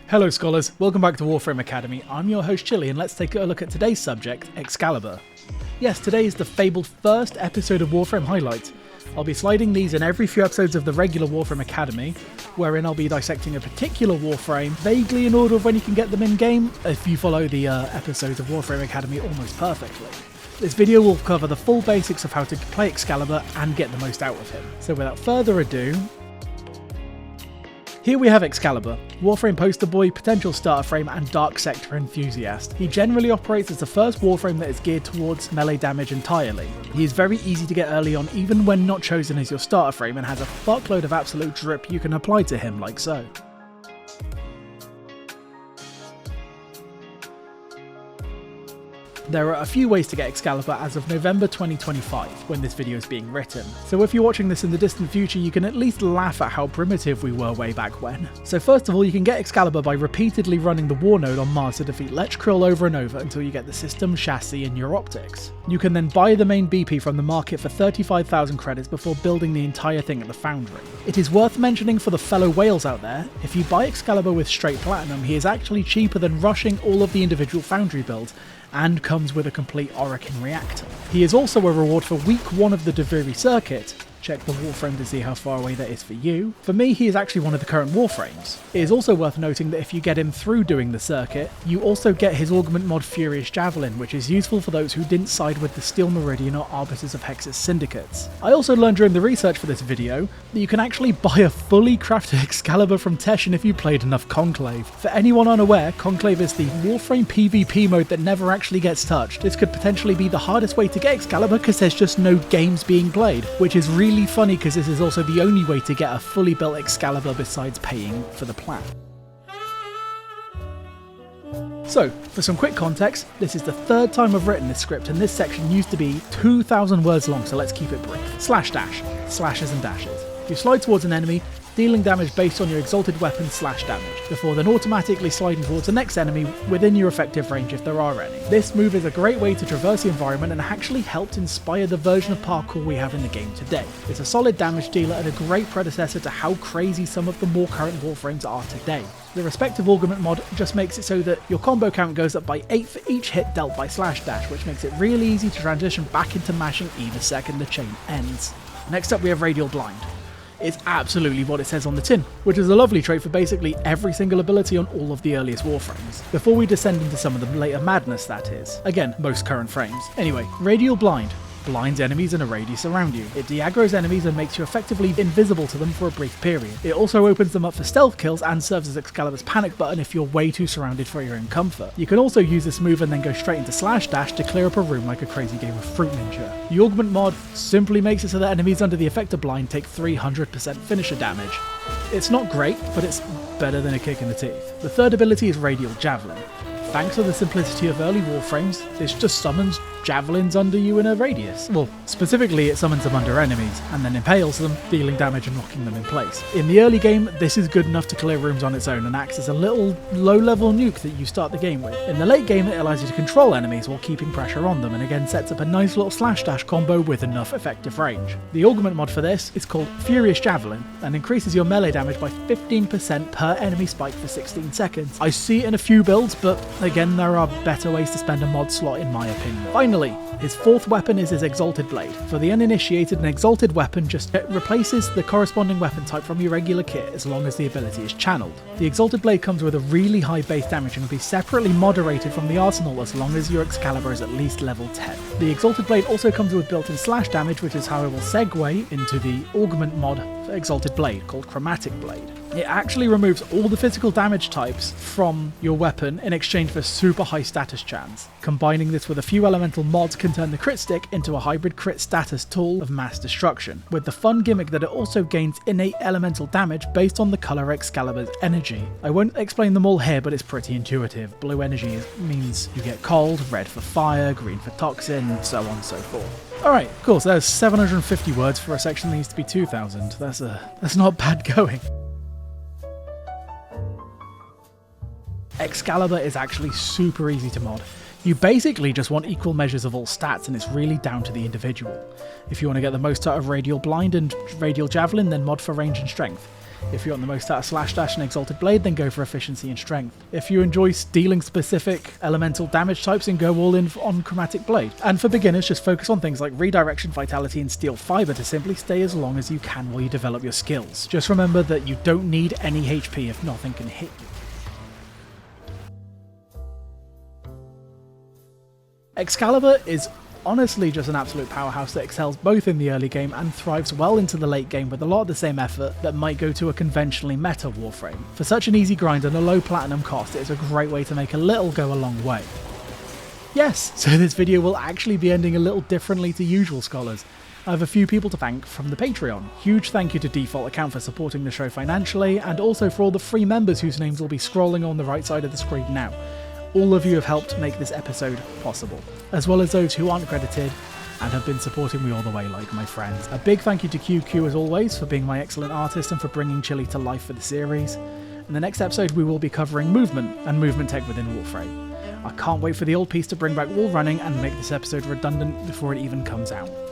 Hello scholars, welcome back to Warframe Academy. I'm your host Chili, and let's take a look at today's subject, Excalibur. Yes, today is the fabled first episode of Warframe Highlights. I'll be sliding these in every few episodes of the regular Warframe Academy, wherein I'll be dissecting a particular Warframe, vaguely in order of when you can get them in-game, if you follow the episodes of Warframe Academy almost perfectly. This video will cover the full basics of how to play Excalibur and get the most out of him. So without further ado, here we have Excalibur, Warframe poster boy, potential starter frame, and Dark Sector enthusiast. He generally operates as the first Warframe that is geared towards melee damage entirely. He is very easy to get early on even when not chosen as your starter frame, and has a fuckload of absolute drip you can apply to him like so. There are a few ways to get Excalibur as of November 2025, when this video is being written, so if you're watching this in the distant future you can at least laugh at how primitive we were way back when. So first of all, you can get Excalibur by repeatedly running the War Node on Mars to defeat Lech Krill over and over until you get the system, chassis, and your optics. You can then buy the main BP from the market for 35,000 credits before building the entire thing at the Foundry. It is worth mentioning for the fellow whales out there, if you buy Excalibur with straight platinum, he is actually cheaper than rushing all of the individual Foundry builds, and comes with a complete Orokin reactor. He is also a reward for week 1 of the Deviri circuit. Check the Warframe to see how far away that is for you. For me, he is actually one of the current Warframes. It is also worth noting that if you get him through doing the circuit, you also get his augment mod Furious Javelin, which is useful for those who didn't side with the Steel Meridian or Arbiters of Hex's syndicates. I also learned during the research for this video that you can actually buy a fully crafted Excalibur from Teshin if you played enough Conclave. For anyone unaware, Conclave is the Warframe PvP mode that never actually gets touched. This could potentially be the hardest way to get Excalibur because there's just no games being played, which is really funny because this is also the only way to get a fully built Excalibur besides paying for the plan. So, for some quick context, this is the third time I've written this script, and this section used to be 2,000 words long, so let's keep it brief. Slash dash, slashes and dashes. You slide towards an enemy, dealing damage based on your exalted weapon slash damage, before then automatically sliding towards the next enemy within your effective range if there are any. This move is a great way to traverse the environment and actually helped inspire the version of parkour we have in the game today. It's a solid damage dealer and a great predecessor to how crazy some of the more current Warframes are today. The respective augment mod just makes it so that your combo count goes up by 8 for each hit dealt by slash dash, which makes it really easy to transition back into mashing E the second the chain ends. Next up we have Radial Blind. It's absolutely what it says on the tin, which is a lovely trait for basically every single ability on all of the earliest Warframes. Before we descend into some of the later madness, that is. Again, most current frames. Anyway, Radial Blind blinds enemies in a radius around you. It de-aggroes enemies and makes you effectively invisible to them for a brief period. It also opens them up for stealth kills and serves as Excalibur's panic button if you're way too surrounded for your own comfort. You can also use this move and then go straight into slash dash to clear up a room like a crazy game of Fruit Ninja. The augment mod simply makes it so that enemies under the effect of blind take 300% finisher damage. It's not great, but it's better than a kick in the teeth. The third ability is Radial Javelin. Thanks to the simplicity of early Warframes, this just summons javelins under you in a radius. Well, specifically it summons them under enemies, and then impales them, dealing damage and locking them in place. In the early game, this is good enough to clear rooms on its own and acts as a little low-level nuke that you start the game with. In the late game, it allows you to control enemies while keeping pressure on them, and again sets up a nice little slash dash combo with enough effective range. The augment mod for this is called Furious Javelin, and increases your melee damage by 15% per enemy spike for 16 seconds. I see it in a few builds, but again, there are better ways to spend a mod slot in my opinion. Finally, his fourth weapon is his Exalted Blade. For the uninitiated, an Exalted weapon just replaces the corresponding weapon type from your regular kit as long as the ability is channeled. The Exalted Blade comes with a really high base damage and will be separately moderated from the arsenal as long as your Excalibur is at least level 10. The Exalted Blade also comes with built-in slash damage, which is how it will segue into the augment mod for Exalted Blade called Chromatic Blade. It actually removes all the physical damage types from your weapon in exchange for super high status chance. Combining this with a few elemental mods can turn the crit stick into a hybrid crit status tool of mass destruction, with the fun gimmick that it also gains innate elemental damage based on the colour Excalibur's energy. I won't explain them all here, but it's pretty intuitive. Blue energy means you get cold, red for fire, green for toxin, so on and so forth. Alright, cool, so there's 750 words for a section that needs to be 2,000. That's not bad going. Excalibur is actually super easy to mod. You basically just want equal measures of all stats, and it's really down to the individual. If you want to get the most out of Radial Blind and Radial Javelin, then mod for range and strength. If you want the most out of Slash Dash and Exalted Blade, then go for efficiency and strength. If you enjoy dealing specific elemental damage types, then go all in on Chromatic Blade. And for beginners, just focus on things like Redirection, Vitality and Steel Fiber to simply stay as long as you can while you develop your skills. Just remember that you don't need any HP if nothing can hit you. Excalibur is honestly just an absolute powerhouse that excels both in the early game and thrives well into the late game with a lot of the same effort that might go to a conventionally meta Warframe. For such an easy grind and a low platinum cost, it is a great way to make a little go a long way. Yes, so this video will actually be ending a little differently to usual, scholars. I have a few people to thank from the Patreon. Huge thank you to Default Account for supporting the show financially, and also for all the free members whose names will be scrolling on the right side of the screen now. All of you have helped make this episode possible, as well as those who aren't credited and have been supporting me all the way, like my friends. A big thank you to QQ as always for being my excellent artist and for bringing Chili to life for the series. In the next episode we will be covering movement and movement tech within Warframe. I can't wait for the old piece to bring back wall running and make this episode redundant before it even comes out.